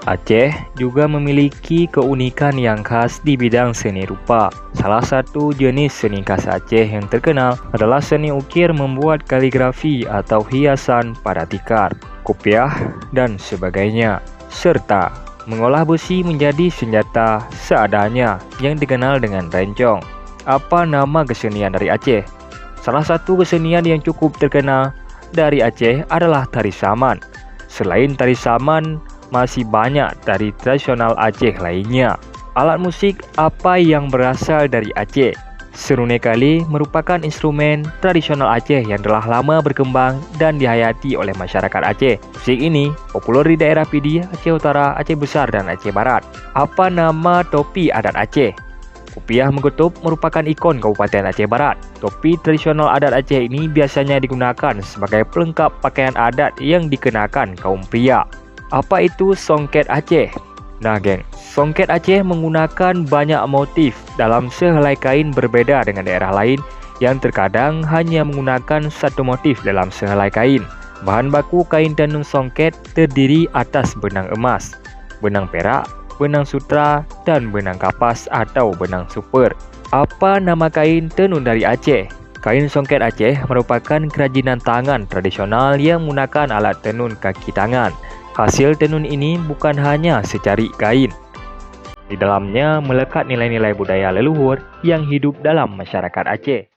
Aceh juga memiliki keunikan yang khas di bidang seni rupa. Salah satu jenis seni khas Aceh yang terkenal adalah seni ukir membuat kaligrafi atau hiasan pada tikar, kopiah, dan sebagainya, serta mengolah besi menjadi senjata seadanya yang dikenal dengan rencong. Apa nama kesenian dari Aceh? Salah satu kesenian yang cukup terkenal dari Aceh adalah tari saman. Selain tari saman, masih banyak tari tradisional Aceh lainnya. Alat musik apa yang berasal dari Aceh? Serunai kali merupakan instrumen tradisional Aceh yang telah lama berkembang dan dihayati oleh masyarakat Aceh. Musik ini populer di daerah Pidi, Aceh Utara, Aceh Besar, dan Aceh Barat. Apa nama topi adat Aceh? Kopiah Megetup merupakan ikon Kabupaten Aceh Barat. Topi tradisional adat Aceh ini biasanya digunakan sebagai pelengkap pakaian adat yang dikenakan kaum pria. Apa itu songket Aceh? Nah geng, songket Aceh menggunakan banyak motif dalam sehelai kain berbeda dengan daerah lain yang terkadang hanya menggunakan satu motif dalam sehelai kain. Bahan baku kain tenun songket terdiri atas benang emas, benang perak, benang sutra, dan benang kapas atau benang super. Apa nama kain tenun dari Aceh? Kain songket Aceh merupakan kerajinan tangan tradisional yang menggunakan alat tenun kaki tangan. Hasil tenun ini bukan hanya secari kain. Di dalamnya melekat nilai-nilai budaya leluhur yang hidup dalam masyarakat Aceh.